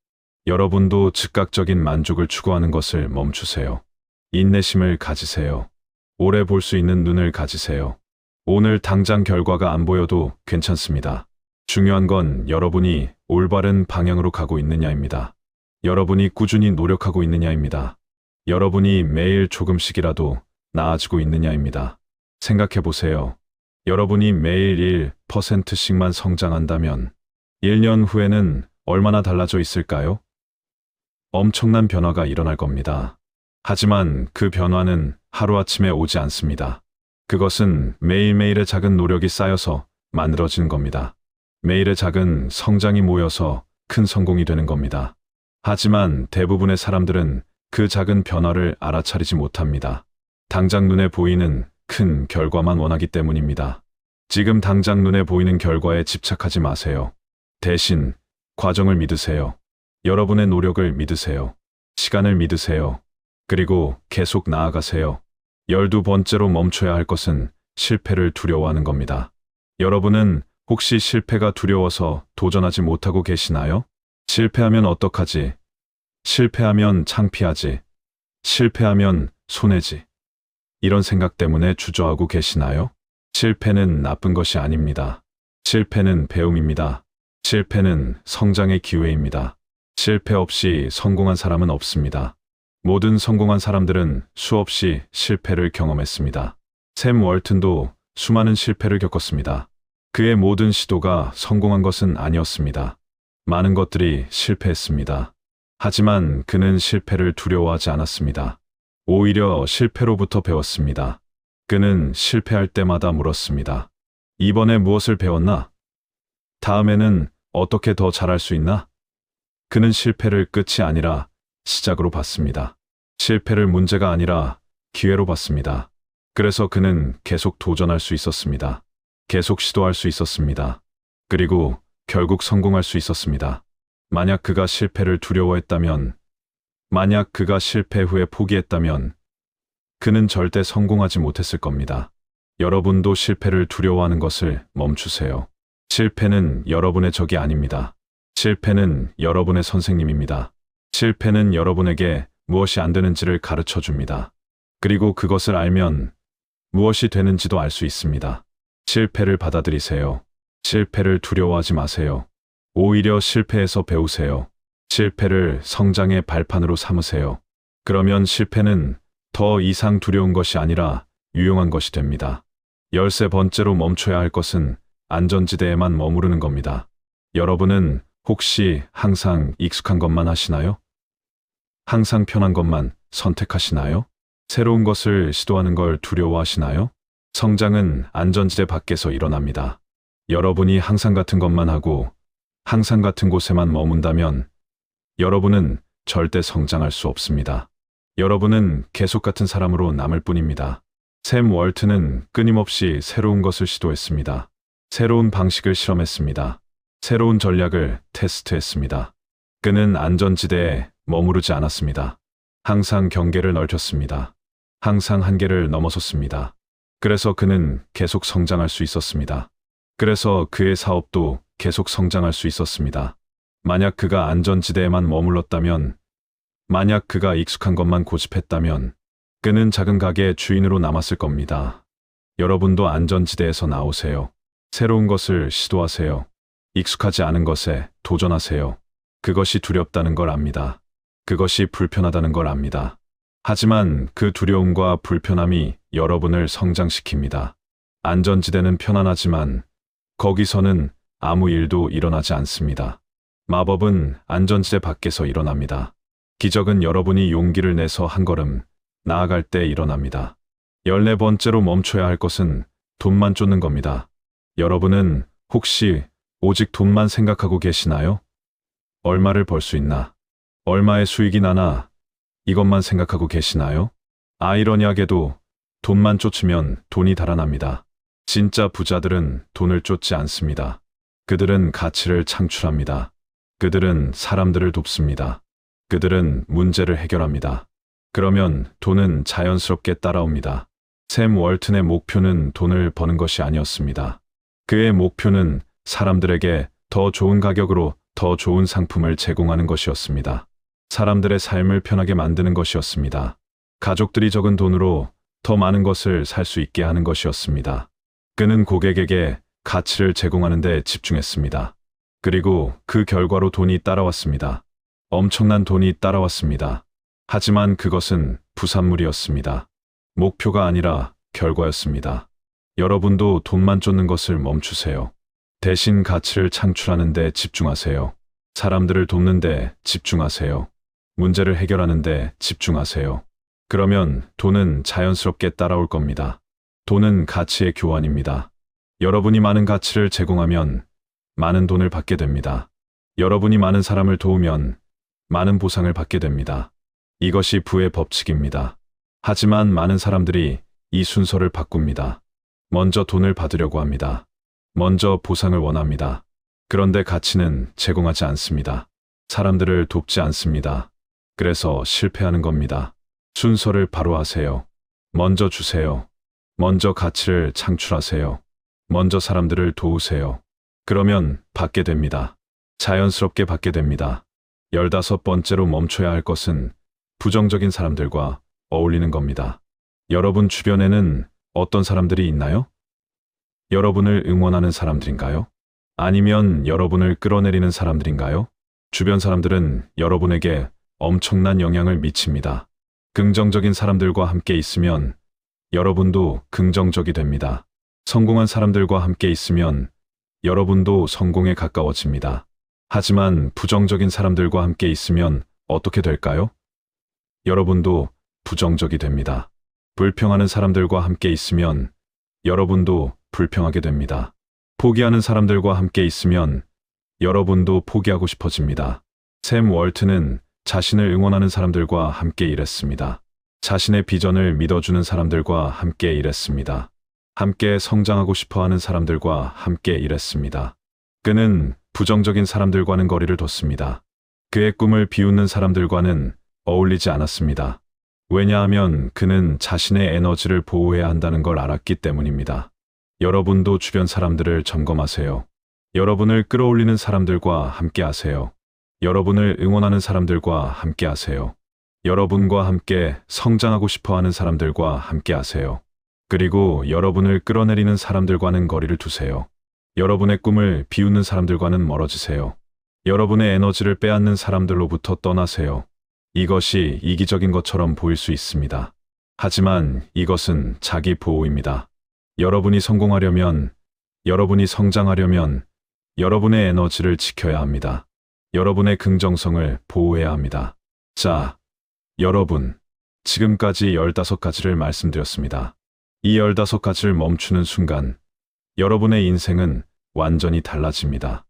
여러분도 즉각적인 만족을 추구하는 것을 멈추세요. 인내심을 가지세요. 오래 볼 수 있는 눈을 가지세요. 오늘 당장 결과가 안 보여도 괜찮습니다. 중요한 건 여러분이 올바른 방향으로 가고 있느냐입니다. 여러분이 꾸준히 노력하고 있느냐입니다. 여러분이 매일 조금씩이라도 나아지고 있느냐입니다. 생각해 보세요. 여러분이 매일 1%씩만 성장한다면 1년 후에는 얼마나 달라져 있을까요? 엄청난 변화가 일어날 겁니다. 하지만 그 변화는 하루아침에 오지 않습니다. 그것은 매일매일의 작은 노력이 쌓여서 만들어지는 겁니다. 매일의 작은 성장이 모여서 큰 성공이 되는 겁니다. 하지만 대부분의 사람들은 그 작은 변화를 알아차리지 못합니다. 당장 눈에 보이는 큰 결과만 원하기 때문입니다. 지금 당장 눈에 보이는 결과에 집착하지 마세요. 대신 과정을 믿으세요. 여러분의 노력을 믿으세요. 시간을 믿으세요. 그리고 계속 나아가세요. 12번째로 멈춰야 할 것은 실패를 두려워하는 겁니다. 여러분은 혹시 실패가 두려워서 도전하지 못하고 계시나요? 실패하면 어떡하지? 실패하면 창피하지? 실패하면 손해지? 이런 생각 때문에 주저하고 계시나요? 실패는 나쁜 것이 아닙니다. 실패는 배움입니다. 실패는 성장의 기회입니다. 실패 없이 성공한 사람은 없습니다. 모든 성공한 사람들은 수없이 실패를 경험했습니다. 샘 월튼도 수많은 실패를 겪었습니다. 그의 모든 시도가 성공한 것은 아니었습니다. 많은 것들이 실패했습니다. 하지만 그는 실패를 두려워하지 않았습니다. 오히려 실패로부터 배웠습니다. 그는 실패할 때마다 물었습니다. 이번에 무엇을 배웠나? 다음에는 어떻게 더 잘할 수 있나? 그는 실패를 끝이 아니라 시작으로 봤습니다. 실패를 문제가 아니라 기회로 봤습니다. 그래서 그는 계속 도전할 수 있었습니다. 계속 시도할 수 있었습니다. 그리고 결국 성공할 수 있었습니다. 만약 그가 실패를 두려워했다면, 만약 그가 실패 후에 포기했다면, 그는 절대 성공하지 못했을 겁니다. 여러분도 실패를 두려워하는 것을 멈추세요. 실패는 여러분의 적이 아닙니다. 실패는 여러분의 선생님입니다. 실패는 여러분에게 무엇이 안 되는지를 가르쳐 줍니다. 그리고 그것을 알면 무엇이 되는지도 알 수 있습니다. 실패를 받아들이세요. 실패를 두려워하지 마세요. 오히려 실패에서 배우세요. 실패를 성장의 발판으로 삼으세요. 그러면 실패는 더 이상 두려운 것이 아니라 유용한 것이 됩니다. 13번째로 멈춰야 할 것은 안전지대에만 머무르는 겁니다. 여러분은 혹시 항상 익숙한 것만 하시나요? 항상 편한 것만 선택하시나요? 새로운 것을 시도하는 걸 두려워하시나요? 성장은 안전지대 밖에서 일어납니다. 여러분이 항상 같은 것만 하고 항상 같은 곳에만 머문다면 여러분은 절대 성장할 수 없습니다. 여러분은 계속 같은 사람으로 남을 뿐입니다. 샘 월트는 끊임없이 새로운 것을 시도했습니다. 새로운 방식을 실험했습니다. 새로운 전략을 테스트했습니다. 그는 안전지대에 머무르지 않았습니다. 항상 경계를 넓혔습니다. 항상 한계를 넘어섰습니다. 그래서 그는 계속 성장할 수 있었습니다. 그래서 그의 사업도 계속 성장할 수 있었습니다. 만약 그가 안전지대에만 머물렀다면, 만약 그가 익숙한 것만 고집했다면, 그는 작은 가게의 주인으로 남았을 겁니다. 여러분도 안전지대에서 나오세요. 새로운 것을 시도하세요. 익숙하지 않은 것에 도전하세요. 그것이 두렵다는 걸 압니다. 그것이 불편하다는 걸 압니다. 하지만 그 두려움과 불편함이 여러분을 성장시킵니다. 안전지대는 편안하지만 거기서는 아무 일도 일어나지 않습니다. 마법은 안전지대 밖에서 일어납니다. 기적은 여러분이 용기를 내서 한 걸음 나아갈 때 일어납니다. 14번째로 멈춰야 할 것은 돈만 쫓는 겁니다. 여러분은 혹시 오직 돈만 생각하고 계시나요? 얼마를 벌 수 있나? 얼마의 수익이 나나? 이것만 생각하고 계시나요? 아이러니하게도 돈만 쫓으면 돈이 달아납니다. 진짜 부자들은 돈을 쫓지 않습니다. 그들은 가치를 창출합니다. 그들은 사람들을 돕습니다. 그들은 문제를 해결합니다. 그러면 돈은 자연스럽게 따라옵니다. 샘 월튼의 목표는 돈을 버는 것이 아니었습니다. 그의 목표는 사람들에게 더 좋은 가격으로 더 좋은 상품을 제공하는 것이었습니다. 사람들의 삶을 편하게 만드는 것이었습니다. 가족들이 적은 돈으로 더 많은 것을 살 수 있게 하는 것이었습니다. 그는 고객에게 가치를 제공하는 데 집중했습니다. 그리고 그 결과로 돈이 따라왔습니다. 엄청난 돈이 따라왔습니다. 하지만 그것은 부산물이었습니다. 목표가 아니라 결과였습니다. 여러분도 돈만 쫓는 것을 멈추세요. 대신 가치를 창출하는 데 집중하세요. 사람들을 돕는 데 집중하세요. 문제를 해결하는 데 집중하세요. 그러면 돈은 자연스럽게 따라올 겁니다. 돈은 가치의 교환입니다. 여러분이 많은 가치를 제공하면 많은 돈을 받게 됩니다. 여러분이 많은 사람을 도우면 많은 보상을 받게 됩니다. 이것이 부의 법칙입니다. 하지만 많은 사람들이 이 순서를 바꿉니다. 먼저 돈을 받으려고 합니다. 먼저 보상을 원합니다. 그런데 가치는 제공하지 않습니다. 사람들을 돕지 않습니다. 그래서 실패하는 겁니다. 순서를 바로 하세요. 먼저 주세요. 먼저 가치를 창출하세요. 먼저 사람들을 도우세요. 그러면 받게 됩니다. 자연스럽게 받게 됩니다. 15번째로 멈춰야 할 것은 부정적인 사람들과 어울리는 겁니다. 여러분 주변에는 어떤 사람들이 있나요? 여러분을 응원하는 사람들인가요? 아니면 여러분을 끌어내리는 사람들인가요? 주변 사람들은 여러분에게 엄청난 영향을 미칩니다. 긍정적인 사람들과 함께 있으면 여러분도 긍정적이 됩니다. 성공한 사람들과 함께 있으면 여러분도 성공에 가까워집니다. 하지만 부정적인 사람들과 함께 있으면 어떻게 될까요? 여러분도 부정적이 됩니다. 불평하는 사람들과 함께 있으면 여러분도 불평하게 됩니다. 포기하는 사람들과 함께 있으면 여러분도 포기하고 싶어집니다. 샘 월트는 자신을 응원하는 사람들과 함께 일했습니다. 자신의 비전을 믿어주는 사람들과 함께 일했습니다. 함께 성장하고 싶어 하는 사람들과 함께 일했습니다. 그는 부정적인 사람들과는 거리를 뒀습니다. 그의 꿈을 비웃는 사람들과는 어울리지 않았습니다. 왜냐하면 그는 자신의 에너지를 보호해야 한다는 걸 알았기 때문입니다. 여러분도 주변 사람들을 점검하세요. 여러분을 끌어올리는 사람들과 함께 하세요. 여러분을 응원하는 사람들과 함께 하세요. 여러분과 함께 성장하고 싶어 하는 사람들과 함께 하세요. 그리고 여러분을 끌어내리는 사람들과는 거리를 두세요. 여러분의 꿈을 비웃는 사람들과는 멀어지세요. 여러분의 에너지를 빼앗는 사람들로부터 떠나세요. 이것이 이기적인 것처럼 보일 수 있습니다. 하지만 이것은 자기 보호입니다. 여러분이 성공하려면, 여러분이 성장하려면 여러분의 에너지를 지켜야 합니다. 여러분의 긍정성을 보호해야 합니다. 자, 여러분, 지금까지 15가지를 말씀드렸습니다. 이 15가지를 멈추는 순간 여러분의 인생은 완전히 달라집니다.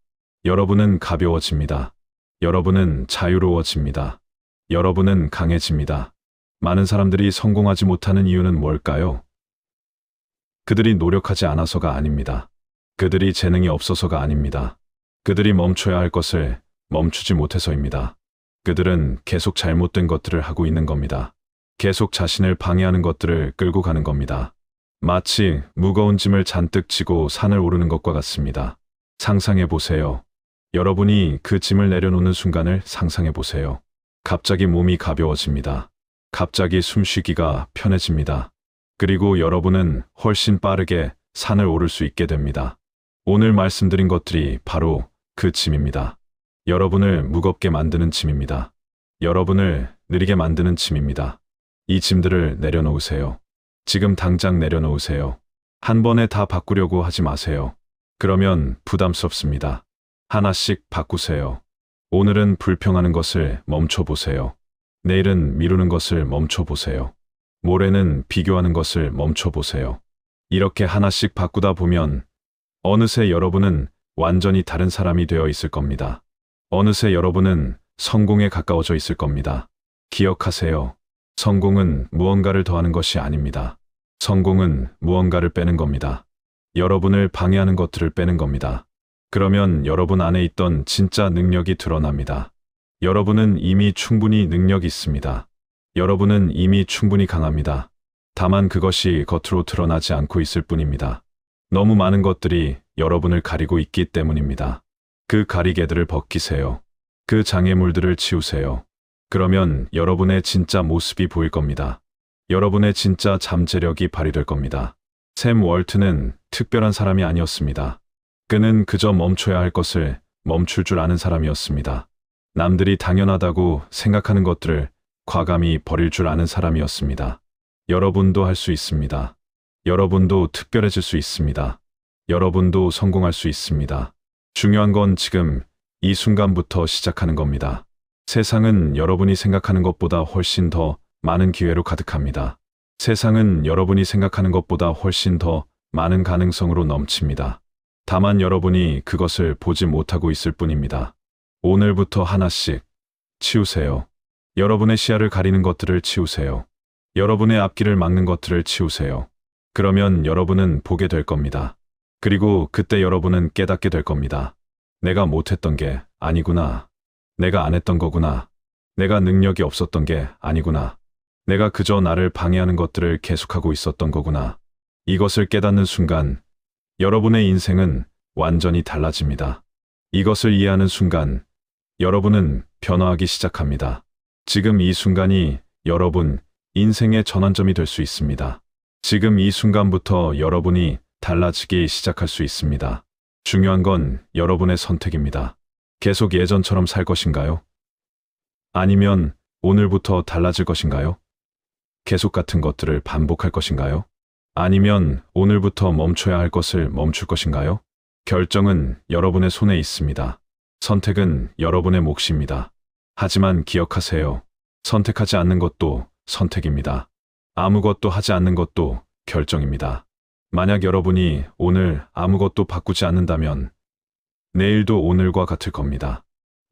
여러분은 가벼워집니다. 여러분은 자유로워집니다. 여러분은 강해집니다. 많은 사람들이 성공하지 못하는 이유는 뭘까요? 그들이 노력하지 않아서가 아닙니다. 그들이 재능이 없어서가 아닙니다. 그들이 멈춰야 할 것을 멈추지 못해서입니다. 그들은 계속 잘못된 것들을 하고 있는 겁니다. 계속 자신을 방해하는 것들을 끌고 가는 겁니다. 마치 무거운 짐을 잔뜩 지고 산을 오르는 것과 같습니다. 상상해 보세요. 여러분이 그 짐을 내려놓는 순간을 상상해 보세요. 갑자기 몸이 가벼워집니다. 갑자기 숨쉬기가 편해집니다. 그리고 여러분은 훨씬 빠르게 산을 오를 수 있게 됩니다. 오늘 말씀드린 것들이 바로 그 짐입니다. 여러분을 무겁게 만드는 짐입니다. 여러분을 느리게 만드는 짐입니다. 이 짐들을 내려놓으세요. 지금 당장 내려놓으세요. 한 번에 다 바꾸려고 하지 마세요. 그러면 부담스럽습니다. 하나씩 바꾸세요. 오늘은 불평하는 것을 멈춰보세요. 내일은 미루는 것을 멈춰보세요. 모레는 비교하는 것을 멈춰보세요. 이렇게 하나씩 바꾸다 보면 어느새 여러분은 완전히 다른 사람이 되어 있을 겁니다. 어느새 여러분은 성공에 가까워져 있을 겁니다. 기억하세요. 성공은 무언가를 더하는 것이 아닙니다. 성공은 무언가를 빼는 겁니다. 여러분을 방해하는 것들을 빼는 겁니다. 그러면 여러분 안에 있던 진짜 능력이 드러납니다. 여러분은 이미 충분히 능력이 있습니다. 여러분은 이미 충분히 강합니다. 다만 그것이 겉으로 드러나지 않고 있을 뿐입니다. 너무 많은 것들이 여러분을 가리고 있기 때문입니다. 그 가리개들을 벗기세요. 그 장애물들을 치우세요. 그러면 여러분의 진짜 모습이 보일 겁니다. 여러분의 진짜 잠재력이 발휘될 겁니다. 샘 월트는 특별한 사람이 아니었습니다. 그는 그저 멈춰야 할 것을 멈출 줄 아는 사람이었습니다. 남들이 당연하다고 생각하는 것들을 과감히 버릴 줄 아는 사람이었습니다. 여러분도 할 수 있습니다. 여러분도 특별해질 수 있습니다. 여러분도 성공할 수 있습니다. 중요한 건 지금 이 순간부터 시작하는 겁니다. 세상은 여러분이 생각하는 것보다 훨씬 더 많은 기회로 가득합니다. 세상은 여러분이 생각하는 것보다 훨씬 더 많은 가능성으로 넘칩니다. 다만 여러분이 그것을 보지 못하고 있을 뿐입니다. 오늘부터 하나씩 치우세요. 여러분의 시야를 가리는 것들을 치우세요. 여러분의 앞길을 막는 것들을 치우세요. 그러면 여러분은 보게 될 겁니다. 그리고 그때 여러분은 깨닫게 될 겁니다. 내가 못했던 게 아니구나. 내가 안 했던 거구나. 내가 능력이 없었던 게 아니구나. 내가 그저 나를 방해하는 것들을 계속하고 있었던 거구나. 이것을 깨닫는 순간 여러분의 인생은 완전히 달라집니다. 이것을 이해하는 순간 여러분은 변화하기 시작합니다. 지금 이 순간이 여러분 인생의 전환점이 될 수 있습니다. 지금 이 순간부터 여러분이 달라지기 시작할 수 있습니다. 중요한 건 여러분의 선택입니다. 계속 예전처럼 살 것인가요? 아니면 오늘부터 달라질 것인가요? 계속 같은 것들을 반복할 것인가요? 아니면 오늘부터 멈춰야 할 것을 멈출 것인가요? 결정은 여러분의 손에 있습니다. 선택은 여러분의 몫입니다. 하지만 기억하세요. 선택하지 않는 것도 선택입니다. 아무것도 하지 않는 것도 결정입니다. 만약 여러분이 오늘 아무것도 바꾸지 않는다면 내일도 오늘과 같을 겁니다.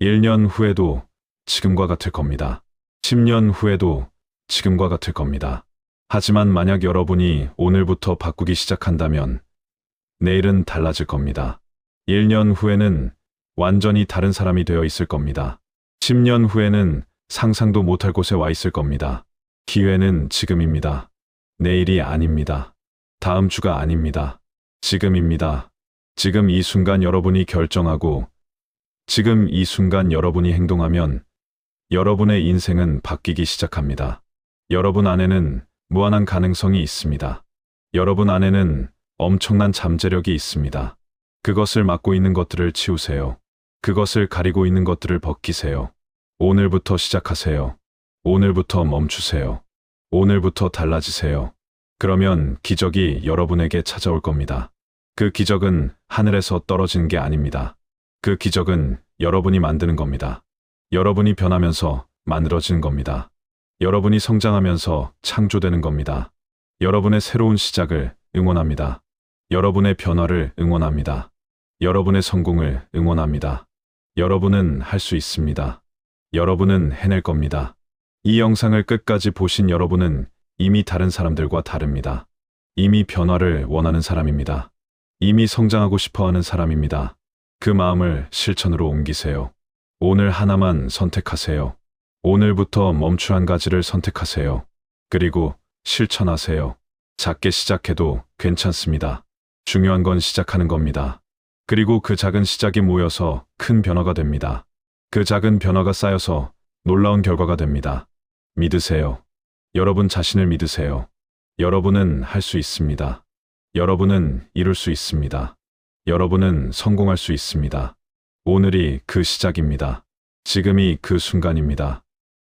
1년 후에도 지금과 같을 겁니다. 10년 후에도 지금과 같을 겁니다. 하지만 만약 여러분이 오늘부터 바꾸기 시작한다면 내일은 달라질 겁니다. 1년 후에는 완전히 다른 사람이 되어 있을 겁니다. 10년 후에는 상상도 못할 곳에 와 있을 겁니다. 기회는 지금입니다. 내일이 아닙니다. 다음 주가 아닙니다. 지금입니다. 지금 이 순간 여러분이 결정하고 지금 이 순간 여러분이 행동하면 여러분의 인생은 바뀌기 시작합니다. 여러분 안에는 무한한 가능성이 있습니다. 여러분 안에는 엄청난 잠재력이 있습니다. 그것을 막고 있는 것들을 치우세요. 그것을 가리고 있는 것들을 벗기세요. 오늘부터 시작하세요. 오늘부터 멈추세요. 오늘부터 달라지세요. 그러면 기적이 여러분에게 찾아올 겁니다. 그 기적은 하늘에서 떨어지는 게 아닙니다. 그 기적은 여러분이 만드는 겁니다. 여러분이 변하면서 만들어지는 겁니다. 여러분이 성장하면서 창조되는 겁니다. 여러분의 새로운 시작을 응원합니다. 여러분의 변화를 응원합니다. 여러분의 성공을 응원합니다. 여러분은 할 수 있습니다. 여러분은 해낼 겁니다. 이 영상을 끝까지 보신 여러분은 이미 다른 사람들과 다릅니다. 이미 변화를 원하는 사람입니다. 이미 성장하고 싶어 하는 사람입니다. 그 마음을 실천으로 옮기세요. 오늘 하나만 선택하세요. 오늘부터 멈추 한 가지를 선택하세요. 그리고 실천하세요. 작게 시작해도 괜찮습니다. 중요한 건 시작하는 겁니다. 그리고 그 작은 시작이 모여서 큰 변화가 됩니다. 그 작은 변화가 쌓여서 놀라운 결과가 됩니다. 믿으세요. 여러분 자신을 믿으세요. 여러분은 할 수 있습니다. 여러분은 이룰 수 있습니다. 여러분은 성공할 수 있습니다. 오늘이 그 시작입니다. 지금이 그 순간입니다.